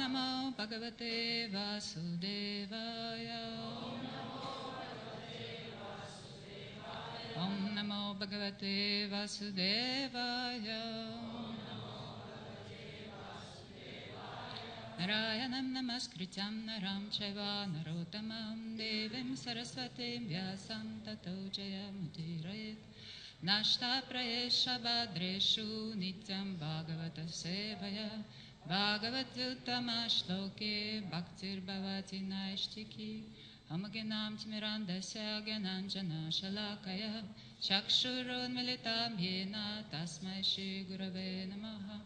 Namo Bhagavate Vasudevaya. Om Namo Bhagavate Vasudevaya. Narayanam Namaskrityam Naram Chaiva Narottamam Devim Saraswatim Vyasam Tato Jayamudirayet Nashta Prayesha Badreshu Nityam Bhagavata Sevaya Bhagavatyuttama Shloke Bhaktir Bhavati Naishtiki Amaginam Timirandasya Gyananjana Shalakaya Chakshurun Militam Yena Tasmai Shri Gurave Namaha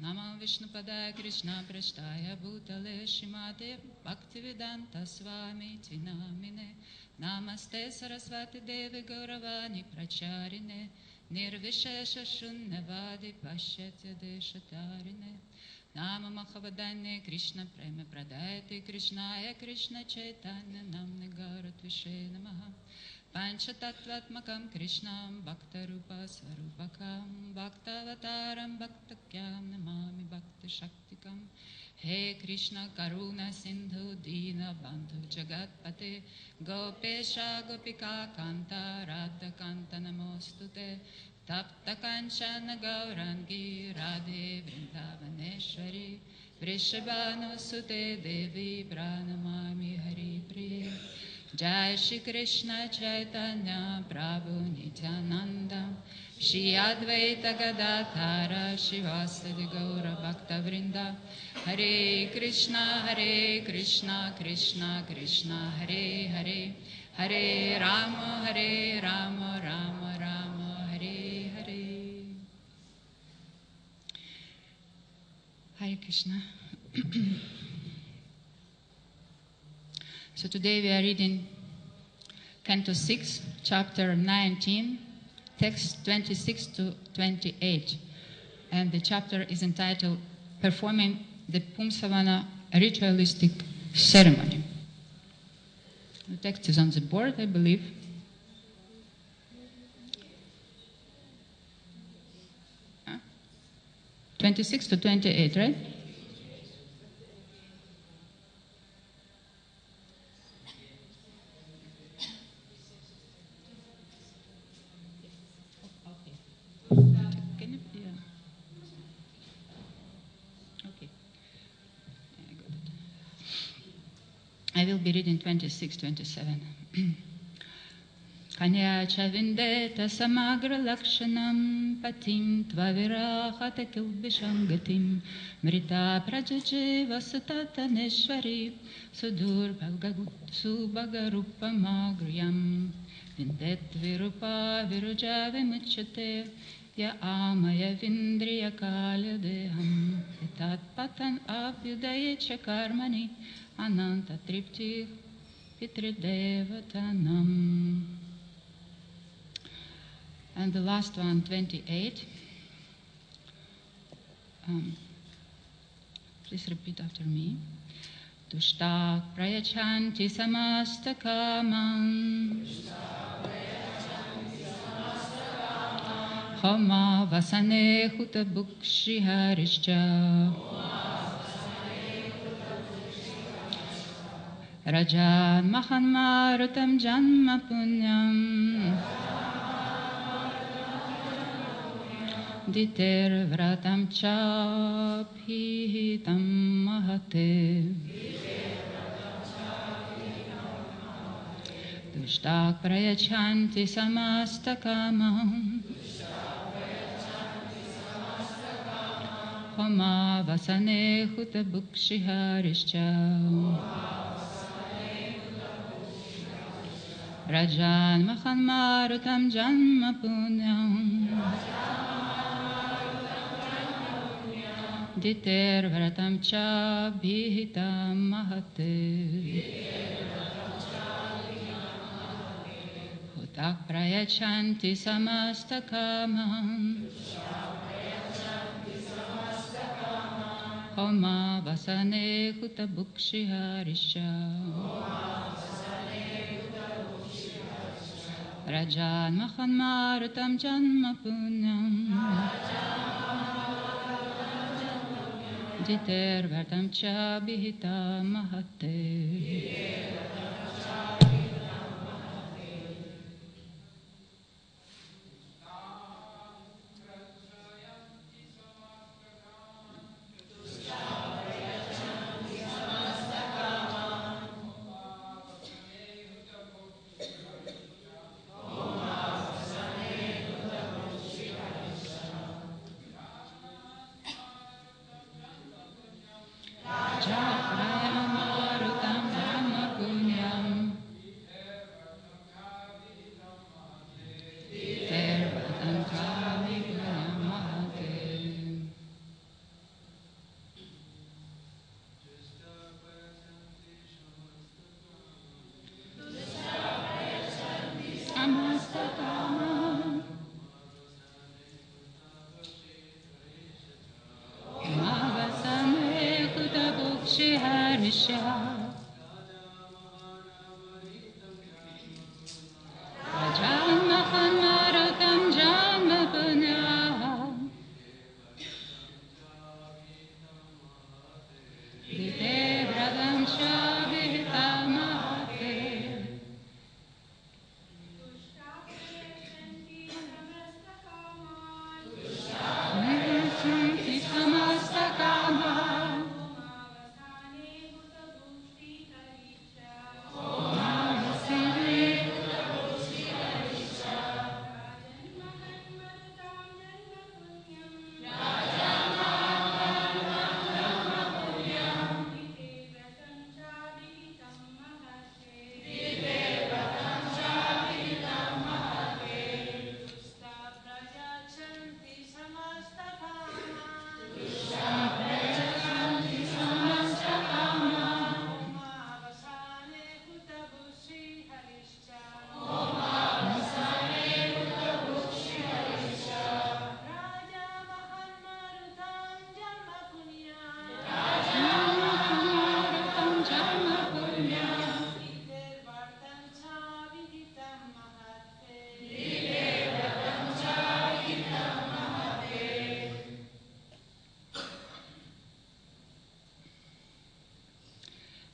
Nama Vishnupada Krishna Prashtaya Bhutale Shrimate Bhaktivedanta Swami Tinamine Namaste Saraswati Devi Gauravani Pracharine Nirvishesha Shunyavadi Pashyatya Deshatarine Nama Mahavadane Krishna Prema Pradayate Krishnaya Krishna Chaitanya Namne Garatvishe Namaha Panchatattvatmakam Krishnam Bhaktarupa Svarupakam Bhaktavataram Bhaktakyam Namami Bhakta Shaktikam He Krishna Karuna Sindhu Dina Bandhu Jagatpate Gopesha Gopika Kanta Radha Kanta Namostute Tapta Kanchana Gaurangi Radhe Vrindavaneshwari Vrishabhanu Sute Devi Pranamami Hari Priya Jai Shri Krishna Chaitanya Prabhu Nityananda Shri Advaita Gadadhara Shivasadi Gaura Bhakta Vrinda Hare Krishna Krishna Krishna Hare Hare Hare Rama Rama Rama Hare Hare. Hare Krishna. So today we are reading Canto 6, Chapter 19, text 26 to 28. And the chapter is entitled Performing the Pumsavana Ritualistic Ceremony. The text is on the board, I believe. Huh? 26 to 28, right? I will be reading 26, 27. Kanya chavindeta samagra lakshanam patim tvavirahata kilbishangatim mrita prajaje vasatata neshvari sudur subhagarupamagriyam vindet virupa viruja vimuchate ya amaya vindriya kalya deham etat patan abhyudaye chakarmani Ananta Tripti Pitridevatanam. And the last one, 28. Please repeat after me. Tushtak prayachanti samastakamam Homa vasane hutabukshi harischa Rajan Mahanmarutam Janma Punyam Diter Vratam Chaphihitam Mahate Dushtak Prayachanti Samastakamam Homa Vasane Hutabukshi Harischa Rajan Mahanmarutam Janma Punyam Diter Vratam Cha Bhihitam Mahate Hutak Prayachanti Samastakamam Homa Vasane Hutabukshi Harisha Rajan Mahanmarutam Janma Punyam Diter Vatam Cha Bihita Mahate.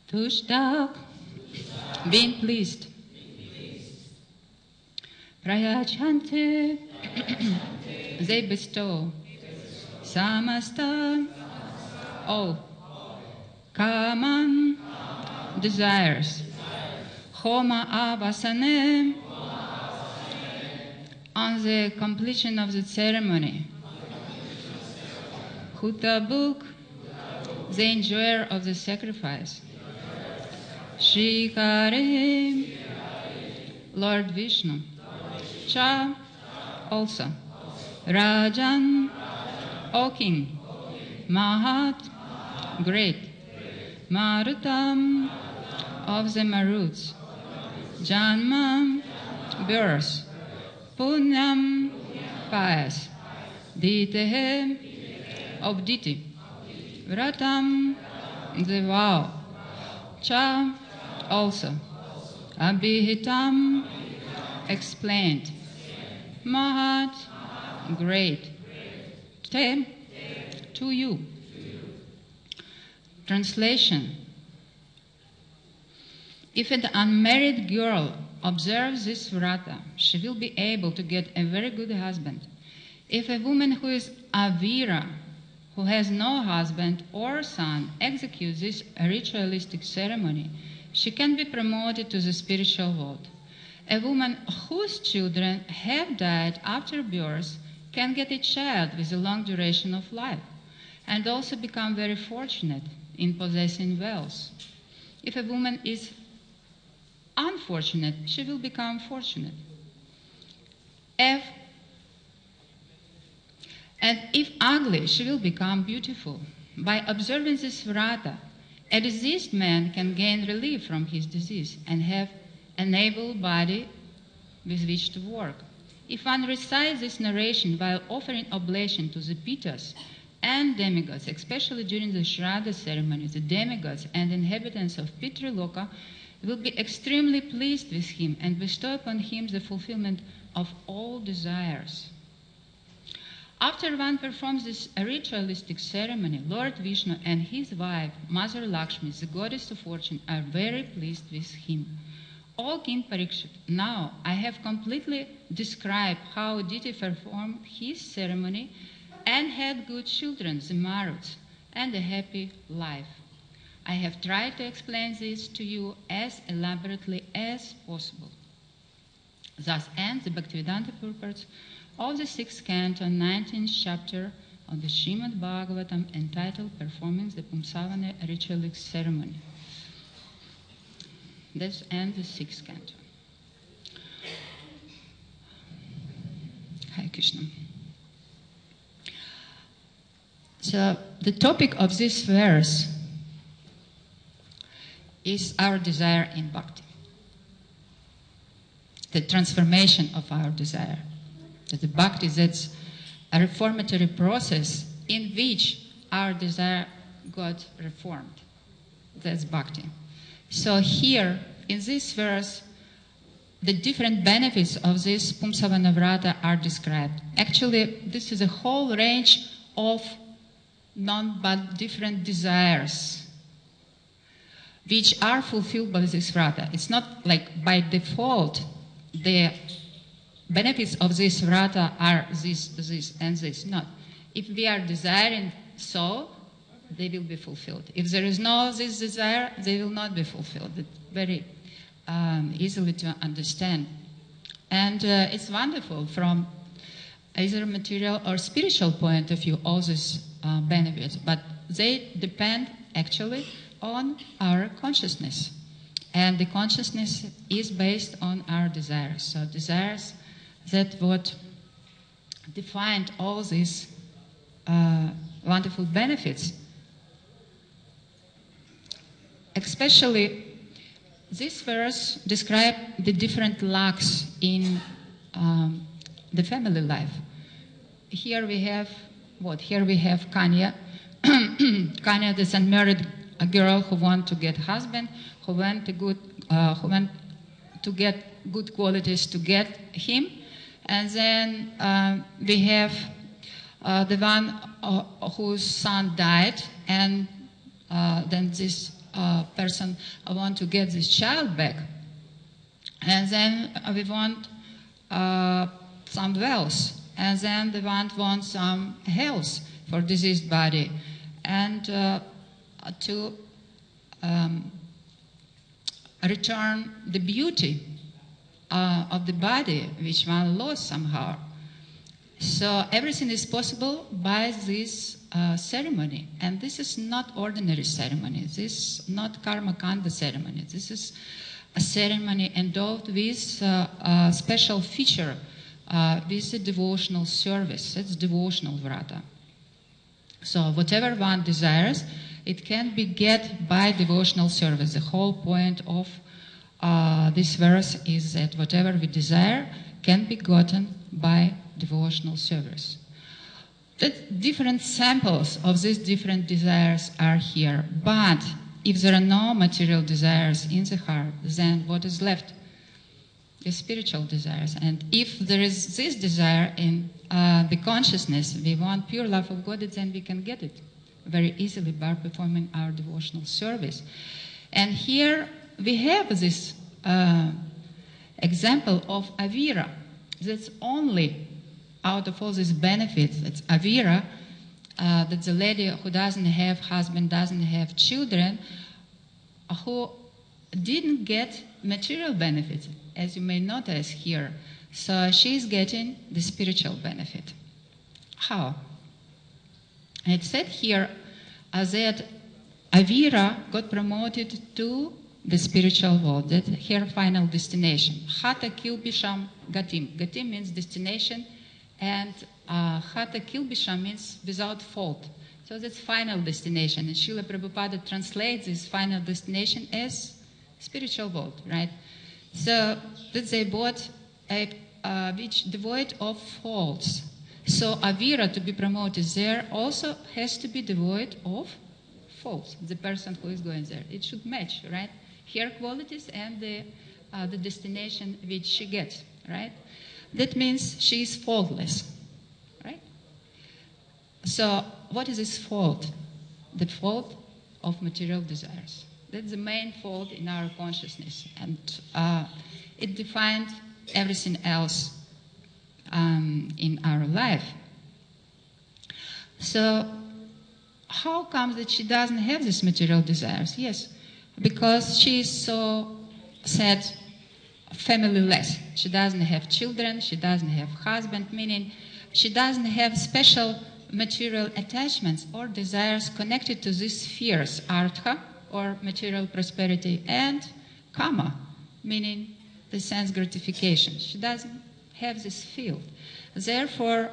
Tushtak, being pleased. Prayachante, they bestow. Samasta, all. Kaman, desires. Homa avasane, on the completion of the ceremony. Hutabuk, the enjoyer of the sacrifice. Shikari, Lord Vishnu. Cha, also. Rajan, O king. Mahat, great. Marutam, of the Maruts. Janma, birth. Punyam, pious. Ditehe, of Diti. Vratam, the vow. Cha, also. Abhihitam, explained. Mahat, great. Te, to you. Translation. If an unmarried girl observes this vrata, she will be able to get a very good husband. If a woman who is avira, who has no husband or son, executes this ritualistic ceremony, she can be promoted to the spiritual world. A woman whose children have died after birth can get a child with a long duration of life and also become very fortunate in possessing wealth. If a woman is unfortunate, she will become fortunate. And if ugly, she will become beautiful. By observing this vrata, a diseased man can gain relief from his disease and have an able body with which to work. If one recites this narration while offering oblation to the Pitas and demigods, especially during the Shraddha ceremony, the demigods and inhabitants of Pitriloka will be extremely pleased with him and bestow upon him the fulfillment of all desires. After one performs this ritualistic ceremony, Lord Vishnu and his wife, Mother Lakshmi, the goddess of fortune, are very pleased with him. O King Parikshit, now I have completely described how deity performed his ceremony and had good children, the Maruts, and a happy life. I have tried to explain this to you as elaborately as possible. Thus ends the Bhaktivedanta purports of the 6th canto, 19th chapter of the Srimad Bhagavatam, entitled Performing the Pumsavana Ritualistic Ceremony. This ends the 6th canto. Hare Krishna. So the topic of this verse is our desire in bhakti, the transformation of our desire. That the bhakti, that's a reformatory process in which our desire got reformed. That's bhakti. So here, in this verse, the different benefits of this Pumsavana Vrata are described. Actually, this is a whole range of none but different desires which are fulfilled by this Vrata. It's not like by default the benefits of this Vrata are this, and this. Not. If we are desiring so, they will be fulfilled. If there is no this desire, they will not be fulfilled. It's very easily to understand. And it's wonderful from either material or spiritual point of view, all these benefits. But they depend actually on our consciousness. And the consciousness is based on our desires. So desires that what defined all these wonderful benefits. Especially, this verse describes the different lacks in the family life. Here we have what? Here we have Kanya. Kanya, this unmarried girl who wants to get husband, who went to get good qualities to get him. And then we have the one whose son died, and then this person want to get this child back. And then we want some wealth, and then the one wants some health for diseased body, and to return the beauty of the body which one lost somehow. So everything is possible by this ceremony. And this is not ordinary ceremony. This is not karma kanda ceremony. This is a ceremony endowed with a special feature, with a devotional service. It's devotional vrata. So whatever one desires, it can be get by devotional service. The whole point of this verse is that whatever we desire can be gotten by devotional service. The different samples of these different desires are here. But if there are no material desires in the heart, then what is left? The spiritual desires. And if there is this desire in the consciousness, we want pure love of God, then we can get it very easily by performing our devotional service. And here we have this example of Avira. That's only out of all these benefits, it's Avira, that the lady who doesn't have husband, doesn't have children, who didn't get material benefits, as you may notice here. So she's getting the spiritual benefit. How? It said here that Avira got promoted to the spiritual world, that her final destination. Hata kilbisham gatim. Gatim means destination, and Hata kilbisham means without fault. So that's final destination. And Srila Prabhupada translates this final destination as spiritual world, right? So that they bought a which devoid of faults. So Avira, to be promoted there, also has to be devoid of faults. The person who is going there, it should match, right? Her qualities and the destination which she gets, right? That means she is faultless, right? So what is this fault? The fault of material desires. That's the main fault in our consciousness, and it defines everything else in our life. So how comes that she doesn't have these material desires? Yes, because she is so sad, family-less. She doesn't have children, she doesn't have husband, meaning she doesn't have special material attachments or desires connected to these spheres, artha, or material prosperity, and kama, meaning the sense gratification. She doesn't have this field. Therefore,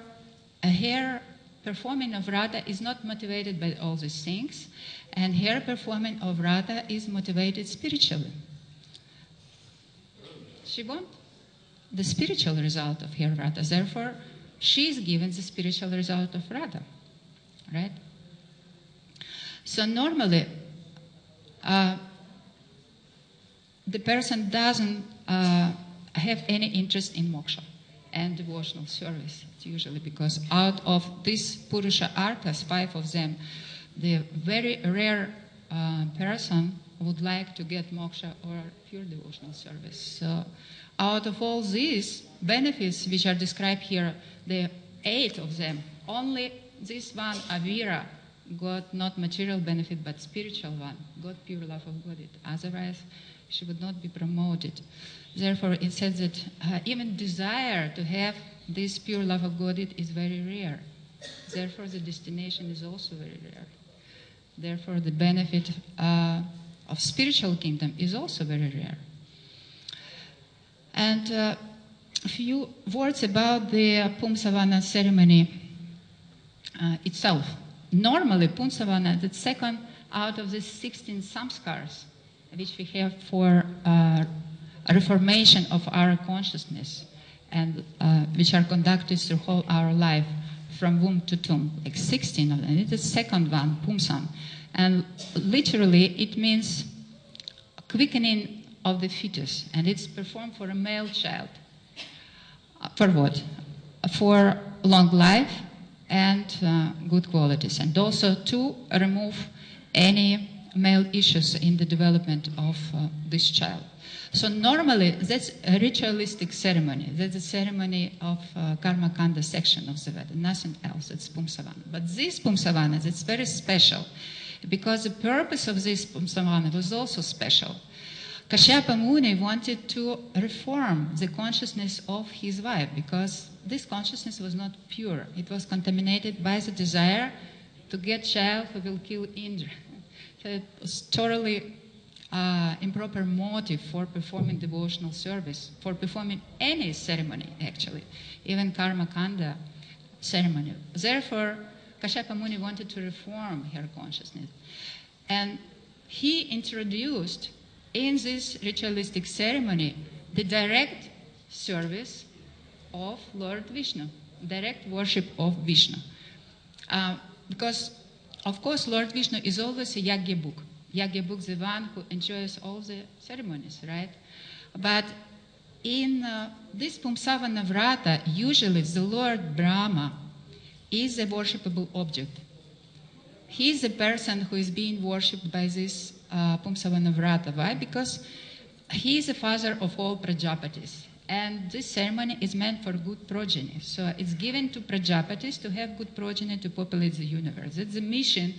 her performing of Radha is not motivated by all these things, and her performing of Radha is motivated spiritually. She wants the spiritual result of her Radha. Therefore, she is given the spiritual result of Radha, right? So normally, the person doesn't have any interest in moksha and devotional service. It's usually because out of these Purusha arthas, 5 of them, the very rare person would like to get moksha or pure devotional service. So out of all these benefits which are described here, the 8 of them, only this one, Avira, got not material benefit but spiritual one, got pure love of God. Otherwise, she would not be promoted. Therefore, it says that even desire to have this pure love of God is very rare. Therefore, the destination is also very rare. Therefore, the benefit of spiritual kingdom is also very rare. And a few words about the Pumsavana ceremony itself. Normally, Pumsavana, the second out of the 16 samskars which we have for a reformation of our consciousness, and which are conducted through whole our life from womb to tomb, like 16 of them. It's the second one, Pumsam. And literally, it means quickening of the fetus, and it's performed for a male child. For what? For long life and good qualities, and also to remove any male issues in the development of this child. So normally, that's a ritualistic ceremony. That's a ceremony of Karma Kanda section of the Veda, nothing else. It's Pumsavana. But this Pumsavana, it's very special, because the purpose of this Pumsavana was also special. Kashyapa Muni wanted to reform the consciousness of his wife, because this consciousness was not pure. It was contaminated by the desire to get child who will kill Indra. So it was totally improper motive for performing devotional service, for performing any ceremony, actually, even Karma Kanda ceremony. Therefore, Kashyapa Muni wanted to reform her consciousness. And he introduced in this ritualistic ceremony the direct service of Lord Vishnu, direct worship of Vishnu. Because, of course, Lord Vishnu is always a Yagyabhuk. Yagyabhuk, the one who enjoys all the ceremonies, right? But in this Pumsavana Vrata, usually the Lord Brahma is a worshipable object. He is the person who is being worshipped by this Pumsavana Vrata. Why? Because he is the father of all Prajapatis. And this ceremony is meant for good progeny. So it's given to Prajapatis to have good progeny to populate the universe. That's the mission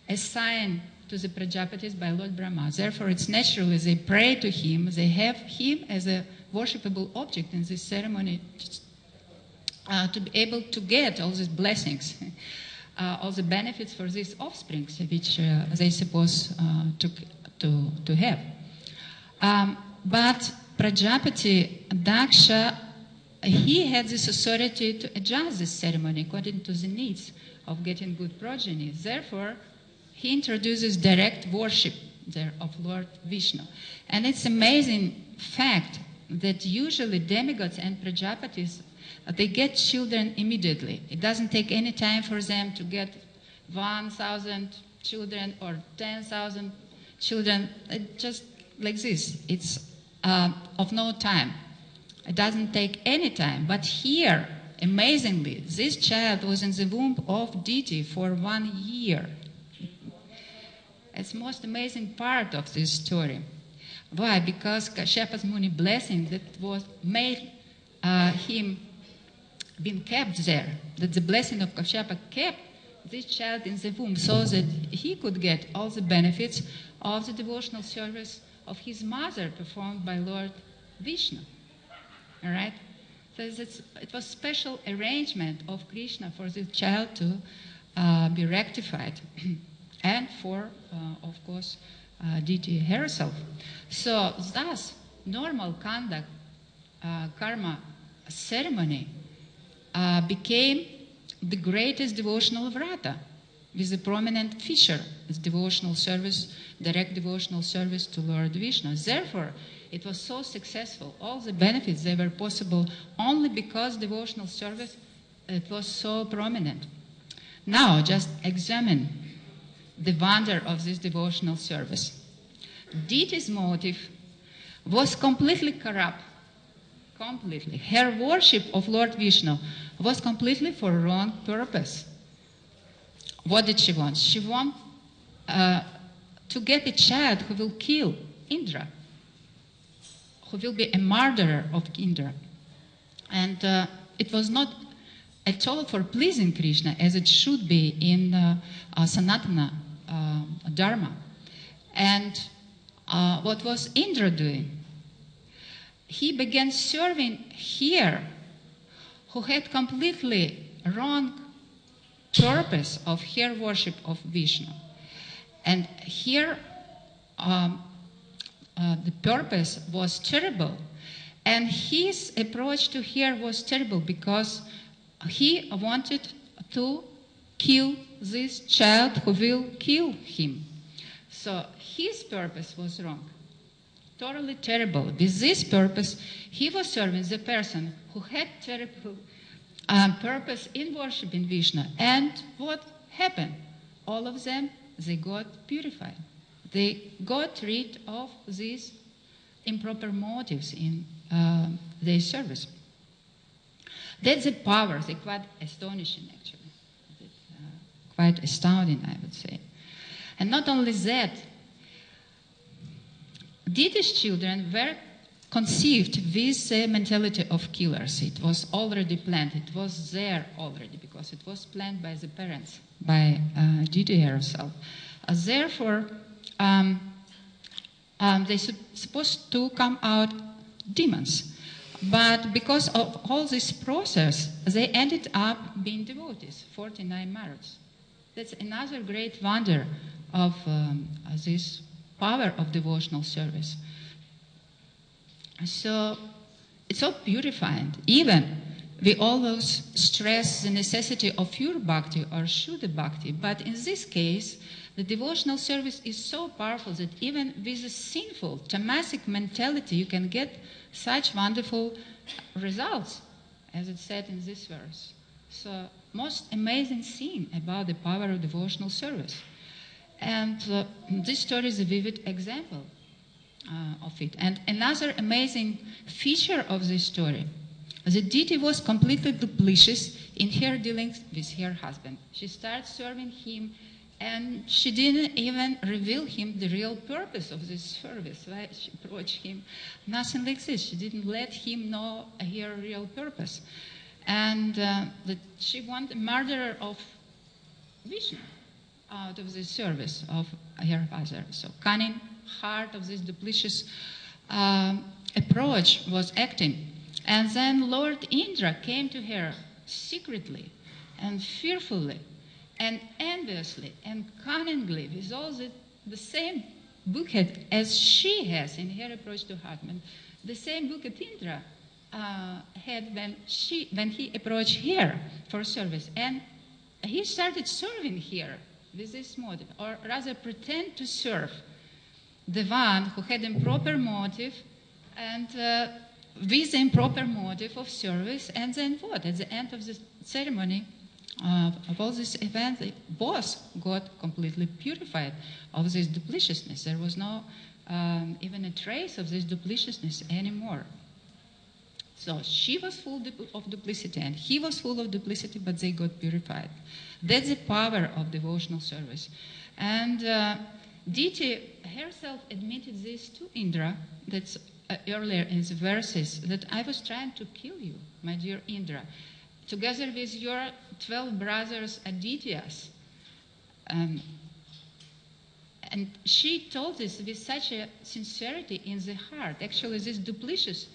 assigned to the Prajapatis by Lord Brahma. Therefore, it's naturally they pray to him, they have him as a worshipable object in this ceremony to be able to get all these blessings, all the benefits for these offsprings which they suppose to have. But Prajapati Daksha, he had this authority to adjust this ceremony according to the needs of getting good progeny. Therefore, he introduces direct worship there of Lord Vishnu. And it's amazing fact that usually demigods and Prajapatis, they get children immediately. It doesn't take any time for them to get 1,000 children or 10,000 children. It just like this. It's of no time. It doesn't take any time. But here, amazingly, this child was in the womb of deity for 1 year. It's the most amazing part of this story. Why? Because Kashyapa Muni blessing that was made him being kept there, that the blessing of Kashyapa kept this child in the womb so that he could get all the benefits of the devotional service of his mother performed by Lord Vishnu. All right? So it was special arrangement of Krishna for the child to be rectified and for, of course, deity herself. So thus, normal conduct, karma ceremony became the greatest devotional vrata with a prominent feature, its devotional service, direct devotional service to Lord Vishnu. Therefore, it was so successful. All the benefits, they were possible only because devotional service, it was so prominent. Now, just examine the wonder of this devotional service. Deity's motive was completely corrupt. Completely. Her worship of Lord Vishnu was completely for wrong purpose. What did she want? She wanted to get a child who will kill Indra, who will be a murderer of Indra. And it was not at all for pleasing Krishna as it should be in Sanatana Dharma. And what was Indra doing? He began serving here, who had completely wrong purpose of her worship of Vishnu. And here the purpose was terrible. And his approach to her was terrible because he wanted to kill this child who will kill him. So his purpose was wrong. Totally terrible. With this purpose, he was serving the person who had terrible purpose in worshiping Vishnu. And what happened? All of them, they got purified. They got rid of these improper motives in their service. That's the power. They're quite astonishing, actually. Quite astounding, I would say. And not only that, Deity's children were conceived with the mentality of killers. It was already planned. It was there already because it was planned by the parents, by Deity herself. Therefore, they're supposed to come out demons. But because of all this process, they ended up being devotees, 49 marriages. That's another great wonder of this power of devotional service. So it's so purifying. Even we always stress the necessity of pure bhakti or Shuddha bhakti, but in this case, the devotional service is so powerful that even with a sinful, tamasic mentality, you can get such wonderful results, as it said in this verse. So, most amazing thing about the power of devotional service. And this story is a vivid example of it. And another amazing feature of this story, the deity was completely duplicitous in her dealings with her husband. She started serving him, and she didn't even reveal him the real purpose of this service. Why she approached him, nothing like this. She didn't let him know her real purpose. And that she wanted a murderer of Vishnu out of the service of her father. So cunning heart of this duplicitous approach was acting. And then Lord Indra came to her secretly and fearfully and enviously and cunningly with all the same bouquet as she has in her approach to husband, the same bouquet Indra had when he approached her for service. And he started serving her with this motive, or rather pretend to serve the one who had improper motive and with the improper motive of service. And then what? At the end of the ceremony, of all this event, they both got completely purified of this duplicitousness. There was no even a trace of this duplicitousness anymore. So she was full of duplicity and he was full of duplicity, but they got purified. That's the power of devotional service. And Diti herself admitted this to Indra, that's earlier in the verses, that I was trying to kill you, my dear Indra, together with your 12 brothers Adityas. And she told this with such a sincerity in the heart. Actually, this duplicity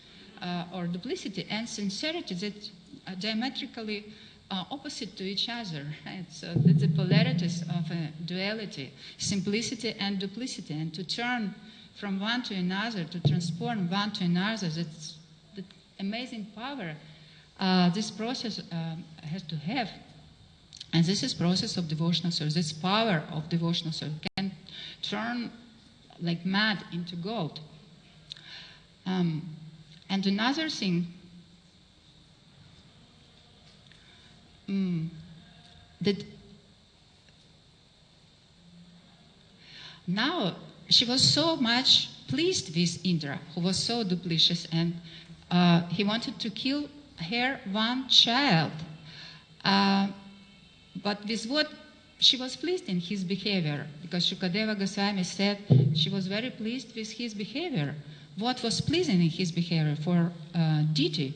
and sincerity that are diametrically opposite to each other. Right? So that's the polarities of a duality, simplicity and duplicity. And to turn from one to another, to transform one to another, that's the amazing power this process has to have. And this is process of devotional service. This power of devotional service can turn like mud into gold. And another thing, that now she was so much pleased with Indra, who was so duplicitous, and he wanted to kill her one child. But with what she was pleased in his behavior, because Shukadeva Goswami said she was very pleased with his behavior. What was pleasing in his behavior for Diti?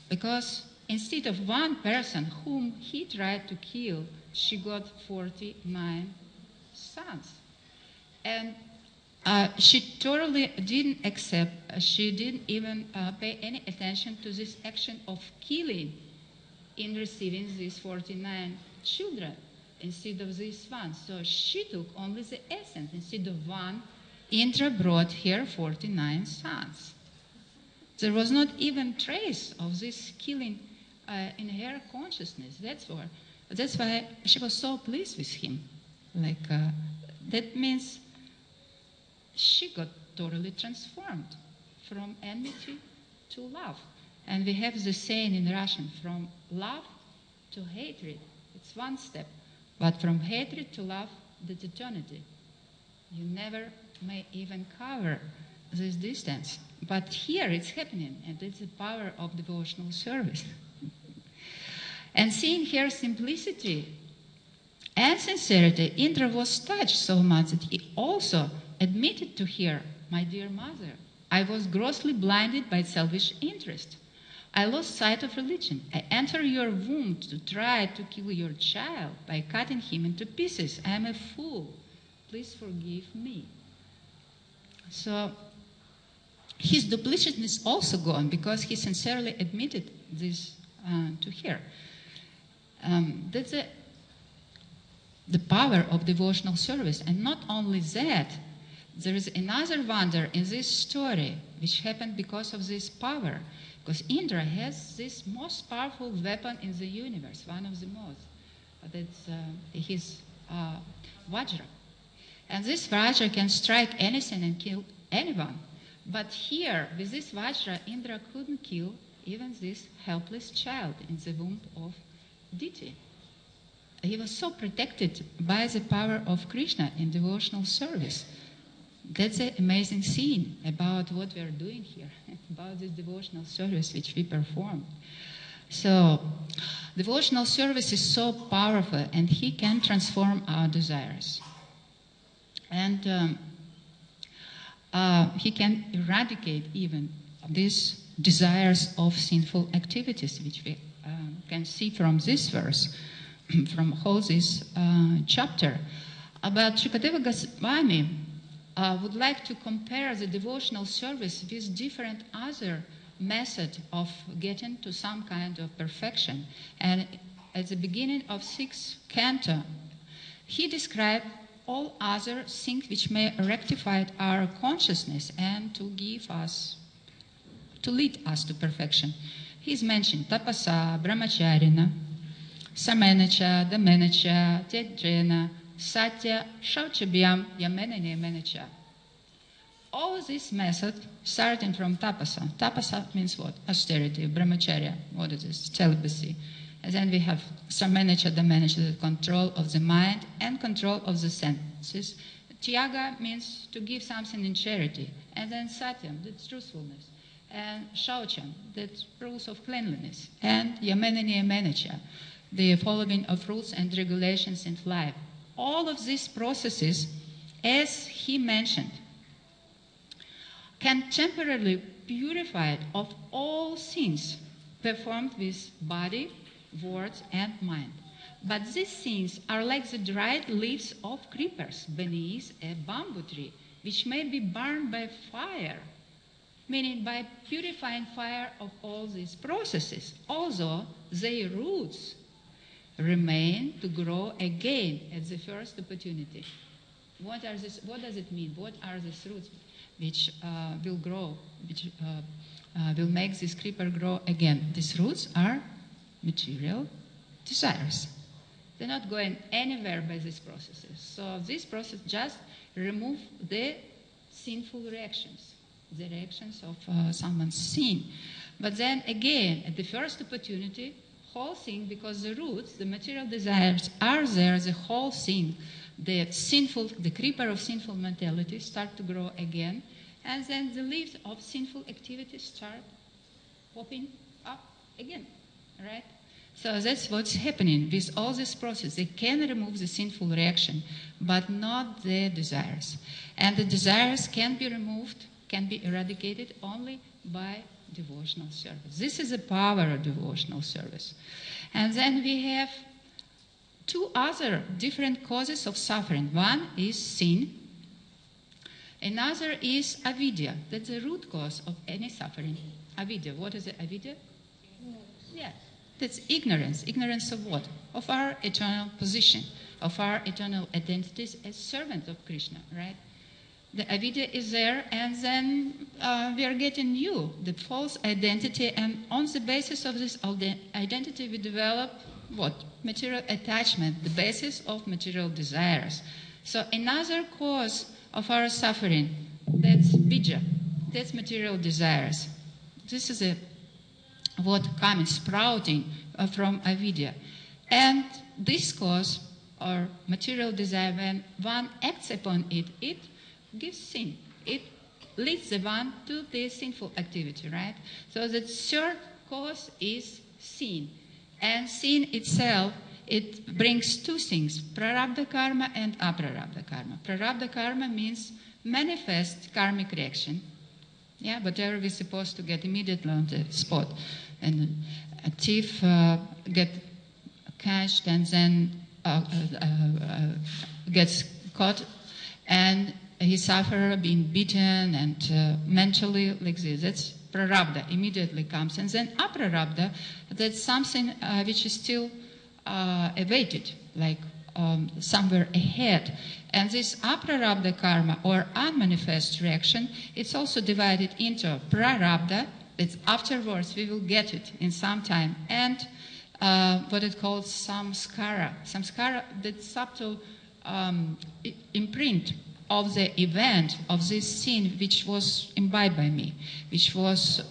Because instead of one person whom he tried to kill, she got 49 sons. And she totally didn't accept, she didn't even pay any attention to this action of killing in receiving these 49 children instead of this one. So she took only the essence. Instead of one, Indra brought her 49 sons. There was not even trace of this killing in her consciousness. That's why she was so pleased with him. That means she got totally transformed from enmity to love. And we have the saying in Russian, from love to hatred. It's one step. But from hatred to love, that's eternity. You never may even cover this distance. But here it's happening, and it's the power of devotional service. And seeing her simplicity and sincerity, Indra was touched so much that he also admitted to her, my dear mother, I was grossly blinded by selfish interest. I lost sight of religion. I entered your womb to try to kill your child by cutting him into pieces. I am a fool. Please forgive me. So his duplicity is also gone because he sincerely admitted this to her. That's the power of devotional service. And not only that, there is another wonder in this story which happened because of this power. Because Indra has this most powerful weapon in the universe, one of the most. That's his Vajra. And this Vajra can strike anything and kill anyone. But here, with this Vajra, Indra couldn't kill even this helpless child in the womb of Diti. He was so protected by the power of Krishna in devotional service. That's an amazing scene about what we are doing here, about this devotional service which we perform. So, devotional service is so powerful, and he can transform our desires. And he can eradicate even these desires of sinful activities, which we can see from this verse, from whole this chapter. But Shukadeva Goswami would like to compare the devotional service with different other methods of getting to some kind of perfection. And at the beginning of 6th canto, he described all other things which may rectify our consciousness and to lead us to perfection. He's mentioned tapasa, brahmacharina, samenacha, damenacha, tejjena, satya, shauchabhyam, yamena, yamenacha. All this method, starting from tapasa. Tapasa means what? Austerity, brahmacharya, what is this? Celibacy. And then we have samenacha, damenacha, the control of the mind and control of the senses. Tyaga means to give something in charity. And then satyam, that's truthfulness. and Shaochan, that's rules of cleanliness, and Yamenani Yamenacha, the following of rules and regulations in life. All of these processes, as he mentioned, can temporarily purify it of all sins performed with body, words, and mind. But these sins are like the dried leaves of creepers beneath a bamboo tree, which may be burned by fire, meaning by purifying fire of all these processes, although their roots remain to grow again at the first opportunity. What does it mean? What are these roots which will grow, which will make this creeper grow again? These roots are material desires. They're not going anywhere by these processes. So this process just remove the sinful reactions, the reactions of someone's sin. But then again, at the first opportunity, whole thing, because the roots, the material desires are there, the whole thing, the creeper of sinful mentality start to grow again, and then the leaves of sinful activities start popping up again, right? So that's what's happening with all this process. They can remove the sinful reaction, but not the desires. And the desires can be removed, can be eradicated only by devotional service. This is the power of devotional service. And then we have two other different causes of suffering. One is sin. Another is avidya. That's the root cause of any suffering. Avidya. What is avidya? Yeah. That's ignorance. Ignorance of what? Of our eternal position, of our eternal identities as servants of Krishna, right? The avidya is there, and then we are getting new, the false identity, and on the basis of this identity we develop what? Material attachment, the basis of material desires. So another cause of our suffering, that's bija, that's material desires. This is what comes sprouting from avidya. And this cause, or material desire, when one acts upon it, it gives sin. It leads the one to the sinful activity, right? So the third cause is sin. And sin itself, it brings two things, prarabdha karma and aprarabdha karma. Prarabdha karma means manifest karmic reaction. Yeah, whatever we're supposed to get immediately on the spot. And a thief get catched and then gets caught, and he suffer being beaten and mentally like this. That's prarabdha, immediately comes. And then aprarabdha, that's something which is still awaited, like somewhere ahead. And this aprarabdha karma, or unmanifest reaction, it's also divided into prarabdha, that's afterwards we will get it in some time, and what it calls samskara. Samskara, that subtle imprint of the event of this sin which was imbibed by me, which was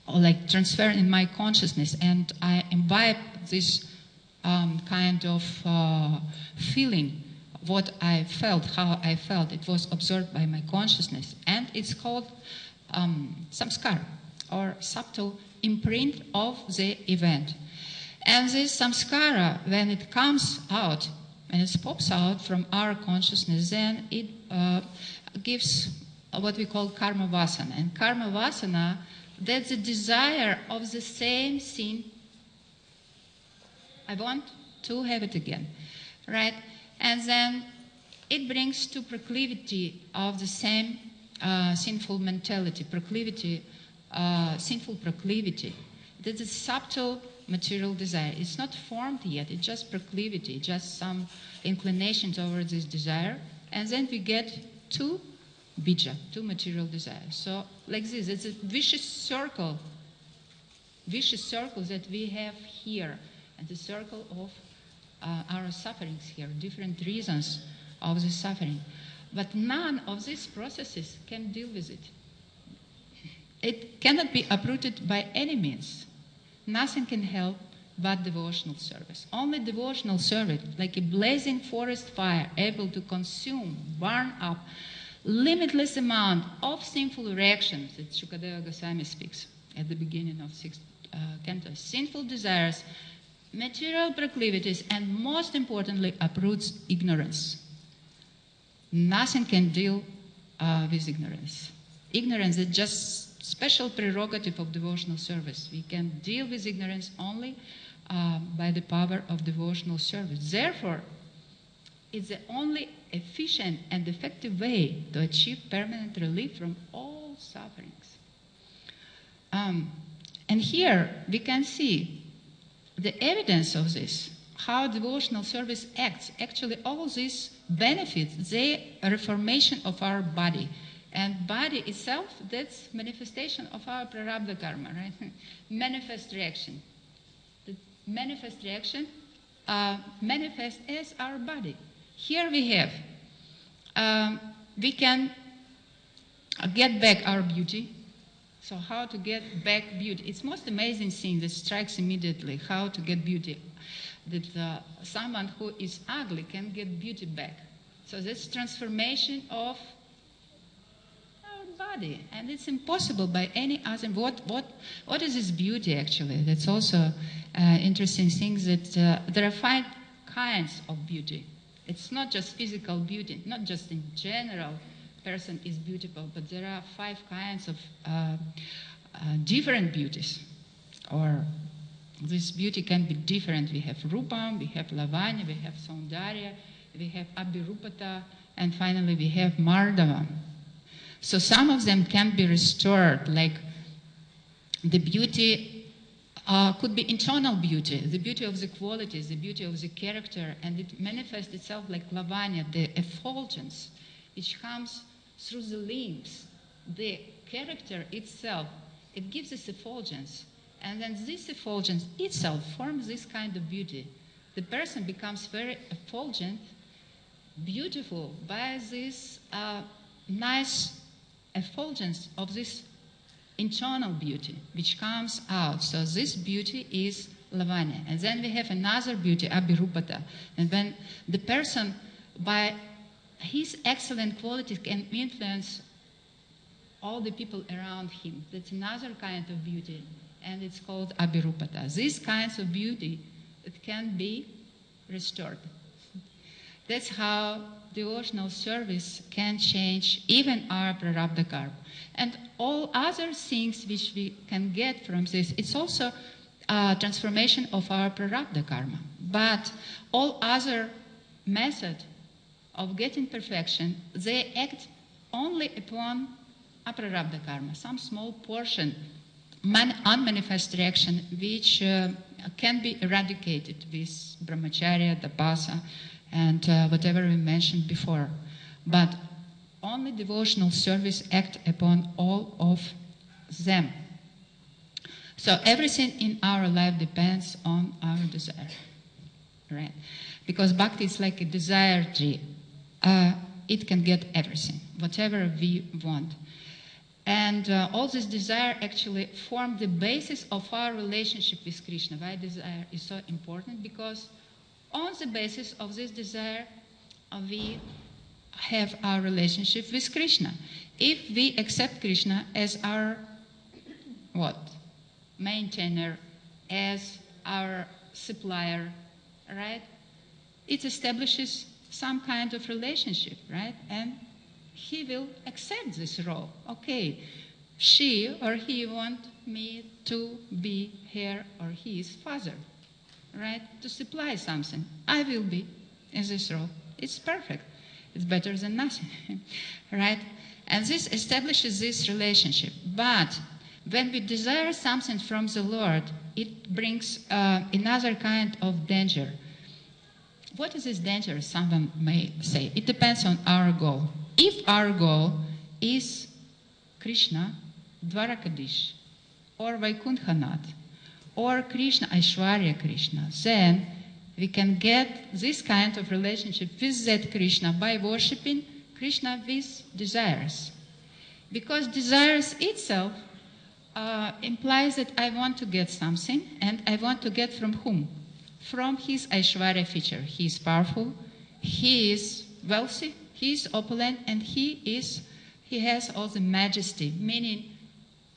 like transferred in my consciousness, and I imbibed this kind of feeling, what I felt, how I felt. It was absorbed by my consciousness, and it's called samskara, or subtle imprint of the event. And this samskara, when it comes out, when it pops out from our consciousness, then it gives what we call karma vasana. And karma vasana, that's the desire of the same sin. I want to have it again, right? And then it brings to proclivity of the same sinful mentality, sinful proclivity. That's a subtle material desire. It's not formed yet, it's just proclivity, just some inclination towards this desire. And then we get two bija, two material desires. So like this, it's a vicious circle that we have here, and the circle of our sufferings here, different reasons of the suffering. But none of these processes can deal with it. It cannot be uprooted by any means. Nothing can help but devotional service. Only devotional service, like a blazing forest fire, able to consume, burn up limitless amount of sinful reactions that Shukadeva Goswami speaks at the beginning of 6th canto. Sinful desires, material proclivities, and most importantly, uproots ignorance. Nothing can deal with ignorance. Ignorance is just special prerogative of devotional service. We can deal with ignorance only by the power of devotional service. Therefore, it's the only efficient and effective way to achieve permanent relief from all sufferings. And here we can see the evidence of this, how devotional service acts. Actually, all these benefits, the reformation of our body. And body itself, that's manifestation of our prarabdha karma, right? Manifest reaction. The manifest reaction manifests as our body. Here we have, we can get back our beauty. So how to get back beauty? It's most amazing thing that strikes immediately, how to get beauty. That someone who is ugly can get beauty back. So this transformation of our body, and it's impossible by any other. What is this beauty actually? That's also interesting thing that there are 5 kinds of beauty. It's not just physical beauty, not just in general person is beautiful, but there are 5 kinds of different beauties. Or this beauty can be different. We have rupam, we have lavanya, we have saundarya, we have abhirupata, and finally we have mardavam. So some of them can be restored, like the beauty could be internal beauty, the beauty of the qualities, the beauty of the character, and it manifests itself like lavanya, the effulgence, which comes through the limbs. The character itself, it gives this effulgence, and then this effulgence itself forms this kind of beauty. The person becomes very effulgent, beautiful, by this nice effulgence of this internal beauty, which comes out. So this beauty is lavanya. And then we have another beauty, abhirupata. And when the person, by his excellent qualities, can influence all the people around him. That's another kind of beauty, and it's called abhirupata. These kinds of beauty, it can be restored. That's how devotional service can change even our prarabdha karma. And all other things which we can get from this, it's also a transformation of our prarabdha karma. But all other methods of getting perfection, they act only upon aprarabdha karma, some small portion, unmanifest reaction, which can be eradicated with brahmacharya, tapasa, and whatever we mentioned before. But only devotional service act upon all of them. So everything in our life depends on our desire, right? Because bhakti is like a desire tree. It can get everything, whatever we want. And all this desire actually form the basis of our relationship with Krishna. Why desire is so important? Because on the basis of this desire, we have our relationship with Krishna. If we accept Krishna as our, maintainer, as our supplier, right? It establishes some kind of relationship, right? And he will accept this role. Okay, she or he want me to be her or his father, right? To supply something. I will be in this role. It's perfect. It's better than nothing, right? And this establishes this relationship. But when we desire something from the Lord, it brings another kind of danger. What is this danger, someone may say? It depends on our goal. If our goal is Krishna, Dwarakadish, or Vaikuntha-nath, or Krishna, Aishwarya Krishna, then we can get this kind of relationship with that Krishna by worshipping Krishna with desires. Because desires itself implies that I want to get something, and I want to get from whom? From his Aishwarya feature. He is powerful, he is wealthy, He is opulent and he has all the majesty, meaning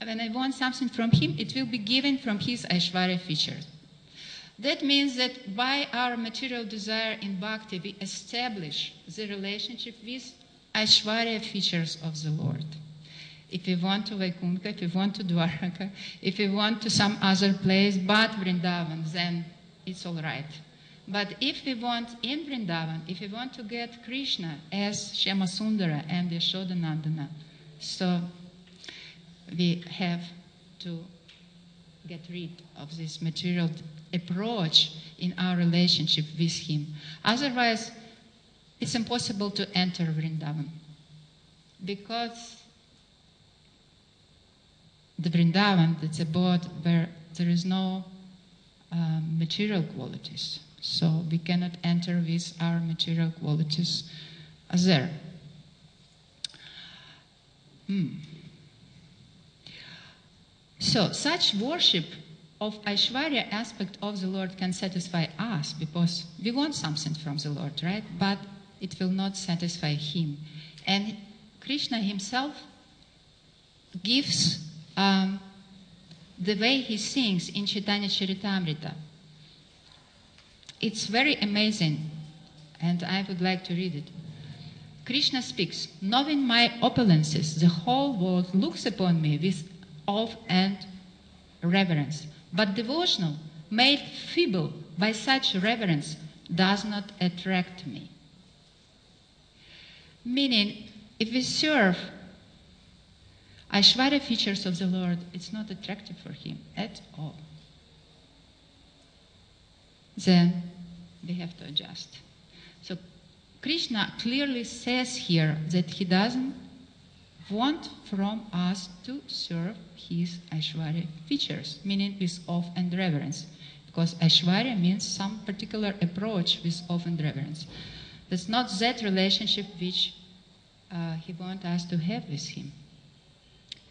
when I want something from him, it will be given from his Aishwarya features. That means that by our material desire in bhakti, we establish the relationship with Aishwarya features of the Lord. If we want to Vaikuntha, if we want to Dwaraka, if we want to some other place but Vrindavan, then it's all right. But if we want in Vrindavan, if we want to get Krishna as Shyamasundara and Yashodanandana, so we have to get rid of this material approach in our relationship with him. Otherwise, it's impossible to enter Vrindavan, because the Vrindavan, that's a abode where there is no material qualities. So we cannot enter with our material qualities there. So such worship of Aishwarya aspect of the Lord can satisfy us, because we want something from the Lord, right? But it will not satisfy him. And Krishna himself gives the way he sings in Chaitanya Charitamrita. It's very amazing, and I would like to read it. Krishna speaks, "Knowing my opulences, the whole world looks upon me with awe and reverence. But devotional, made feeble by such reverence, does not attract me." Meaning, if we serve Aishwarya features of the Lord, it's not attractive for him at all. Then we have to adjust. So Krishna clearly says here that he doesn't want from us to serve his Aishwarya features, meaning with awe and reverence. Because Aishwarya means some particular approach with awe and reverence. That's not that relationship which he wants us to have with him.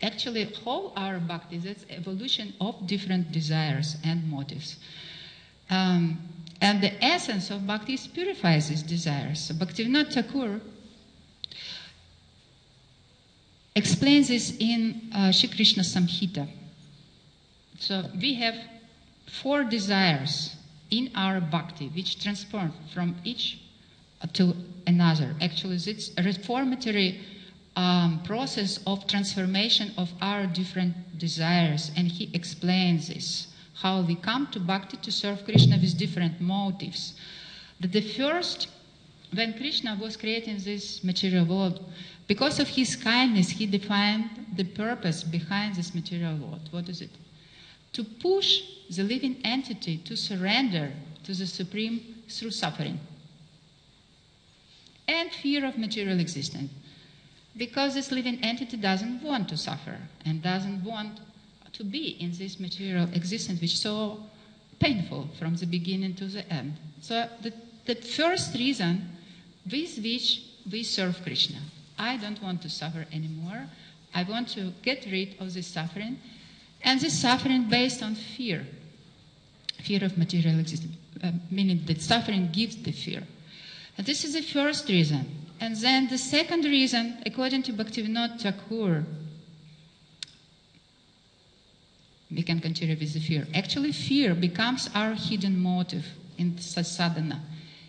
Actually, whole our bhakti is evolution of different desires and motives. And the essence of bhakti purifies these desires. So Bhaktivinoda Thakur explains this in Shri Krishna Samhita. So we have 4 desires in our bhakti which transform from each to another. Actually, it's a reformatory process of transformation of our different desires, and he explains this, how we come to bhakti to serve Krishna with different motives. But the first, when Krishna was creating this material world, because of his kindness, he defined the purpose behind this material world. What is it? To push the living entity to surrender to the Supreme through suffering and fear of material existence. Because this living entity doesn't want to suffer and doesn't want to be in this material existence, which is so painful from the beginning to the end. So the first reason with which we serve Krishna. I don't want to suffer anymore. I want to get rid of this suffering. And this suffering based on fear. Fear of material existence. Meaning that suffering gives the fear. And this is the first reason. And then the second reason, according to Bhaktivinoda Thakur, we can continue with the fear. Actually, fear becomes our hidden motive in sadhana.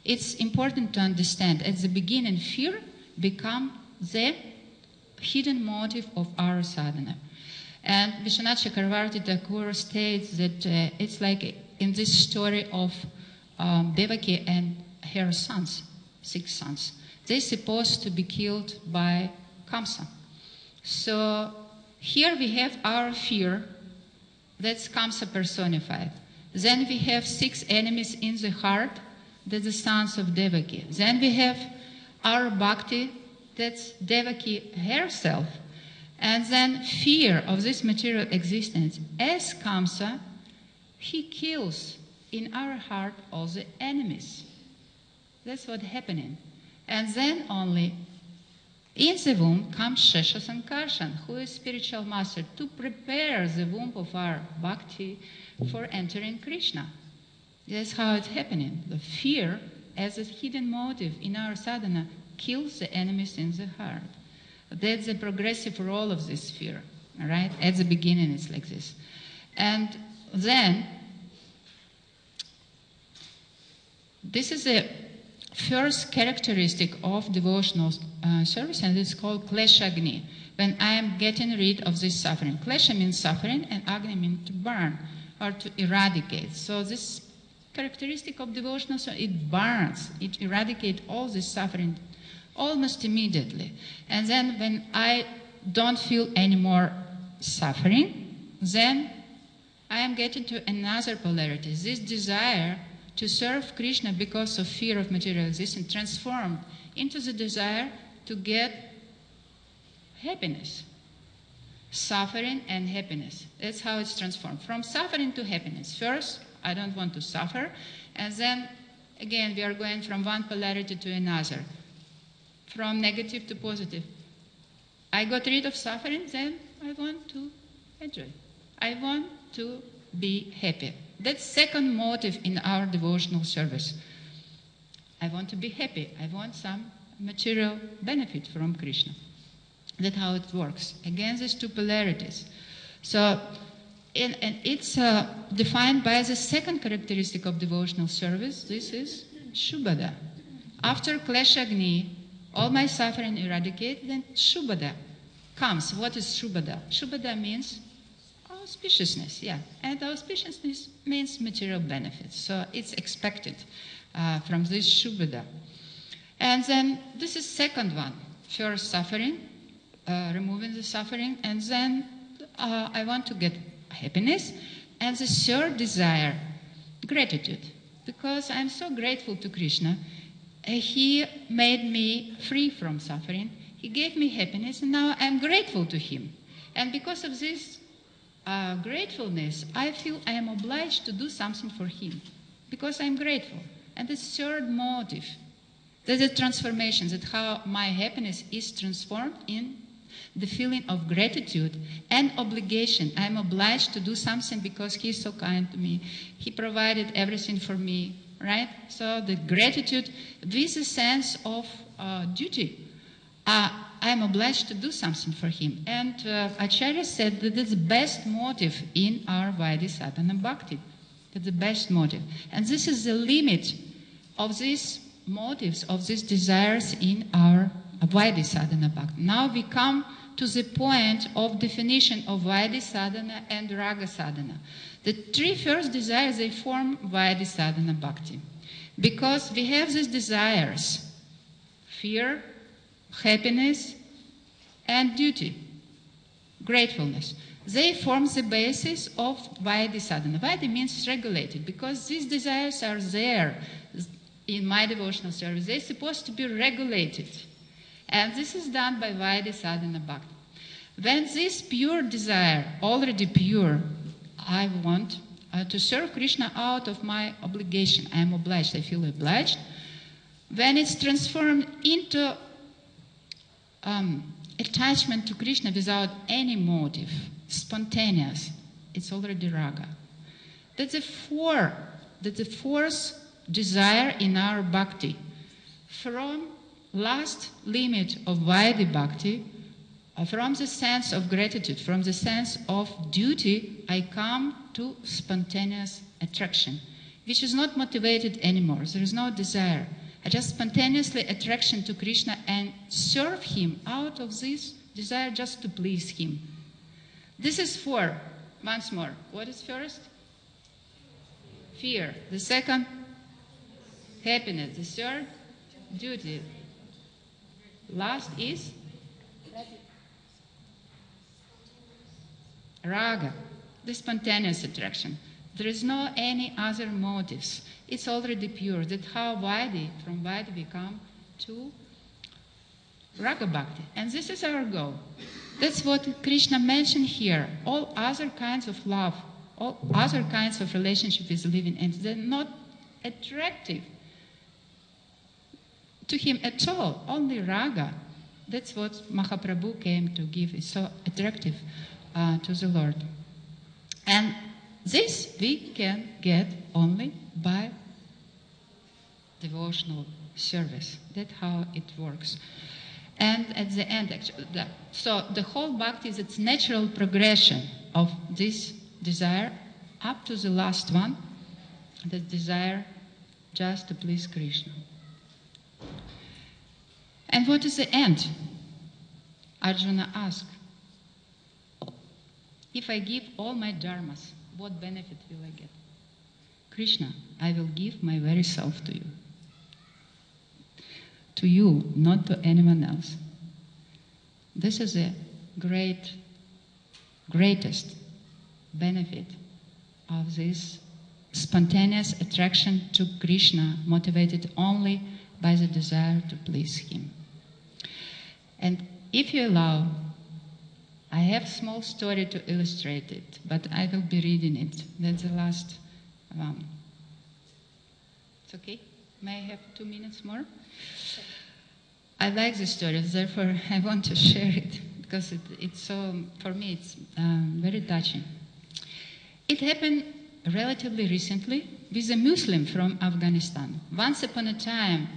It's important to understand, at the beginning, fear becomes the hidden motive of our sadhana. And Vishwanath Chakravarti Thakur states that it's like in this story of Devaki and her sons, 6 sons. They're supposed to be killed by Kamsa. So here we have our fear, that's Kamsa personified. Then we have 6 enemies in the heart, that's the sons of Devaki. Then we have our bhakti, that's Devaki herself. And then fear of this material existence. As Kamsa, he kills in our heart all the enemies. That's what's happening. And then only in the womb comes Shesha Sankarshan, who is spiritual master, to prepare the womb of our bhakti for entering Krishna. That's how it's happening. The fear as a hidden motive in our sadhana kills the enemies in the heart. That's the progressive role of this sphere, right? At the beginning, it's like this. And then, this is the first characteristic of devotional service, and it's called kleshagni, when I am getting rid of this suffering. Klesha means suffering, and agni means to burn or to eradicate. So this characteristic of devotional service, it burns, it eradicates all this suffering almost immediately. And then when I don't feel any more suffering, then I am getting to another polarity. This desire to serve Krishna because of fear of material existence transformed into the desire to get happiness. Suffering and happiness. That's how it's transformed. From suffering to happiness. First, I don't want to suffer. And then, again, we are going from one polarity to another. From negative to positive. I got rid of suffering, then I want to enjoy. I want to be happy. That's second motive in our devotional service. I want to be happy. I want some material benefit from Krishna. That's how it works. Again, these two polarities. So, and it's defined by the second characteristic of devotional service. This is Shubhada. After Kleshagni, all my suffering eradicated, then Shubhada comes. What is Shubhada? Shubhada means auspiciousness, yeah. And auspiciousness means material benefits. So it's expected from this Shubhada. And then this is second one. First suffering, removing the suffering, and then I want to get happiness. And the third desire, gratitude. Because I'm so grateful to Krishna. He made me free from suffering. He gave me happiness, and now I'm grateful to him. And because of this gratefulness, I feel I am obliged to do something for him, because I'm grateful. And the third motive, that's the transformation, that how my happiness is transformed in the feeling of gratitude and obligation. I'm obliged to do something because he's so kind to me. He provided everything for me. Right? So the gratitude with a sense of duty. I'm obliged to do something for him. And Acharya said that it's the best motive in our Vaidhi sadhana bhakti. That's the best motive. And this is the limit of these motives, of these desires in our Vaidhi sadhana bhakti. Now we come to the point of definition of Vaidhi sadhana and Raga sadhana. The three first desires, they form Vaidhi sadhana bhakti. Because we have these desires, fear, happiness, and duty, gratefulness. They form the basis of Vaidhi sadhana. Vaidhi means regulated, because these desires are there in my devotional service. They're supposed to be regulated. And this is done by Vaidhi sadhana bhakti. When this pure desire, already pure, I want to serve Krishna out of my obligation. I am obliged. I feel obliged. When it's transformed into attachment to Krishna without any motive, spontaneous, it's already raga. That's the fourth desire in our bhakti. From last limit of Vaidhi bhakti, from the sense of gratitude, from the sense of duty, I come to spontaneous attraction, which is not motivated anymore. There is no desire. I just spontaneously attraction to Krishna and serve him out of this desire just to please him. This is four. Once more. What is first? Fear. The second? Happiness. The third? Duty. Last is? Raga, the spontaneous attraction. There is no any other motives. It's already pure. That's how Vaidhi, from Vaidhi we come to Raga Bhakti. And this is our goal. That's what Krishna mentioned here. All other kinds of love, all other kinds of relationship with living entities, they're not attractive to him at all. Only Raga. That's what Mahaprabhu came to give. It's so attractive to the Lord. And this we can get only by devotional service. That's how it works. And at the end, actually, so the whole bhakti is its natural progression of this desire up to the last one, the desire just to please Krishna. And what is the end? Arjuna asked, if I give all my dharmas, what benefit will I get? Krishna, I will give my very self to you. To you, not to anyone else. This is the greatest benefit of this spontaneous attraction to Krishna, motivated only by the desire to please him. And if you allow, I have a small story to illustrate it, but I will be reading it. That's the last one. It's okay? May I have 2 minutes more? I like the story, therefore I want to share it, because it's so, for me, it's very touching. It happened relatively recently with a Muslim from Afghanistan. Once upon a time,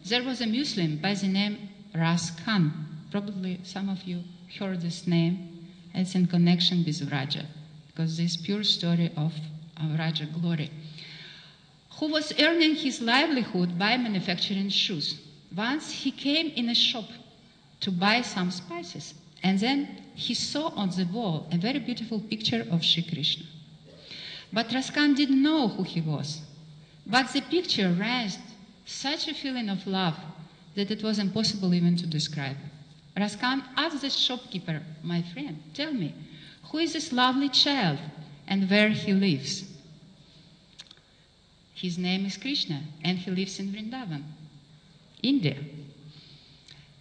there was a Muslim by the name Ras Khan. Probably some of you heard this name. It's in connection with Vraja, because this pure story of Vraja glory, who was earning his livelihood by manufacturing shoes. Once he came in a shop to buy some spices, and then he saw on the wall a very beautiful picture of Shri Krishna. But Raskan didn't know who he was. But the picture raised such a feeling of love that it was impossible even to describe. Raskan asked the shopkeeper, my friend, tell me, who is this lovely child and where he lives? His name is Krishna, and he lives in Vrindavan, India.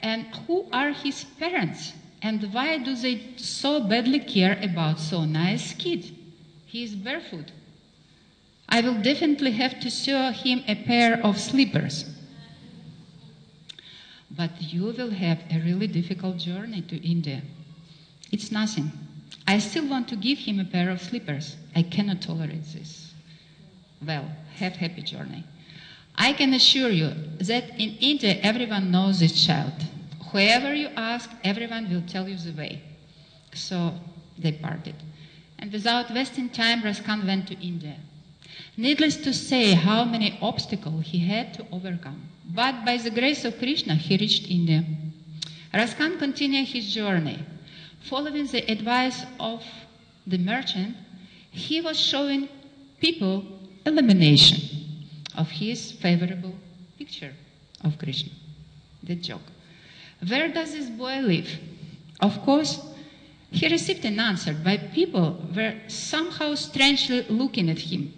And who are his parents? And why do they so badly care about so nice kid? He is barefoot. I will definitely have to sew him a pair of slippers. But you will have a really difficult journey to India. It's nothing. I still want to give him a pair of slippers. I cannot tolerate this. Well, have a happy journey. I can assure you that in India everyone knows this child. Whoever you ask, everyone will tell you the way. So they parted. And without wasting time, Raskan went to India. Needless to say how many obstacles he had to overcome. But by the grace of Krishna, he reached India. Raskan continued his journey. Following the advice of the merchant, he was showing people elimination of his favorable picture of Krishna. The joke. Where does this boy live? Of course, he received an answer by people were somehow strangely looking at him.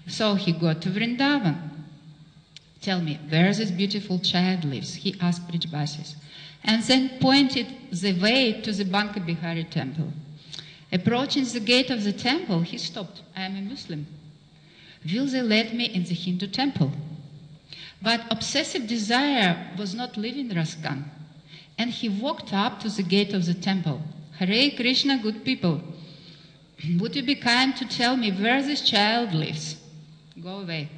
So he got to Vrindavan. Tell me, where this beautiful child lives? He asked Brijbasis, and then pointed the way to the Banka Bihari temple. Approaching the gate of the temple, he stopped. I am a Muslim. Will they let me in the Hindu temple? But obsessive desire was not leaving Raskan, and he walked up to the gate of the temple. Hare Krishna, good people, would you be kind to tell me where this child lives? Go away.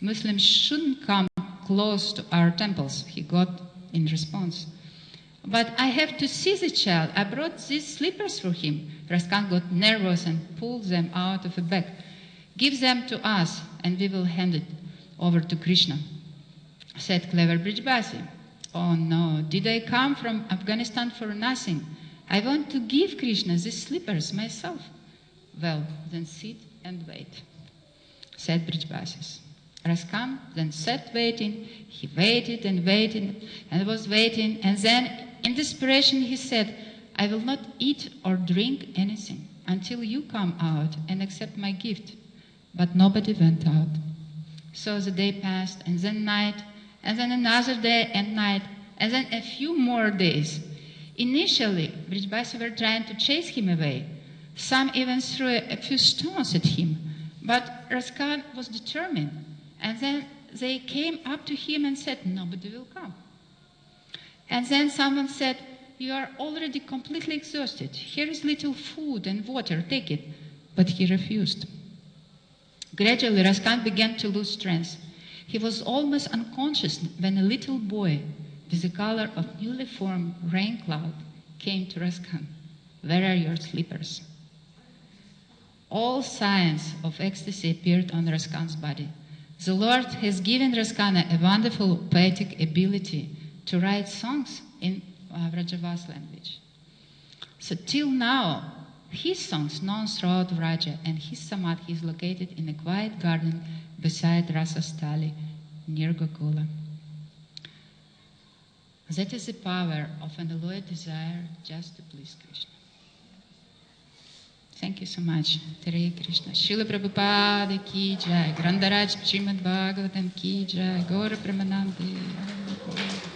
Muslims shouldn't come close to our temples, he got in response. But I have to see the child. I brought these slippers for him. Raskan got nervous and pulled them out of a bag. Give them to us, and we will hand it over to Krishna, said clever Brijbasi. Oh no, did I come from Afghanistan for nothing? I want to give Krishna these slippers myself. Well, then sit and wait, said Brijbasis. Raskan then sat waiting. He waited and waited and was waiting, and then in desperation he said, I will not eat or drink anything until you come out and accept my gift. But nobody went out. So the day passed, and then night, and then another day and night, and then a few more days. Initially, Brijbasi were trying to chase him away. Some even threw a few stones at him. But Raskan was determined. And then they came up to him and said, nobody will come. And then someone said, you are already completely exhausted. Here is little food and water, take it. But he refused. Gradually, Raskan began to lose strength. He was almost unconscious when a little boy with the color of newly formed rain cloud came to Raskan. Where are your slippers? All signs of ecstasy appeared on Raskan's body. The Lord has given Raskana a wonderful poetic ability to write songs in Vrajavas language. So till now, his songs known throughout Vraja, and his samadhi is located in a quiet garden beside Rasastali near Gokula. That is the power of an alloyed desire just to please Krishna. Thank you so much. Hare Krishna. Srila Prabhupada ki jai. Grandaraj Srimad Bhagavatam ki jai. Gaura Premanande.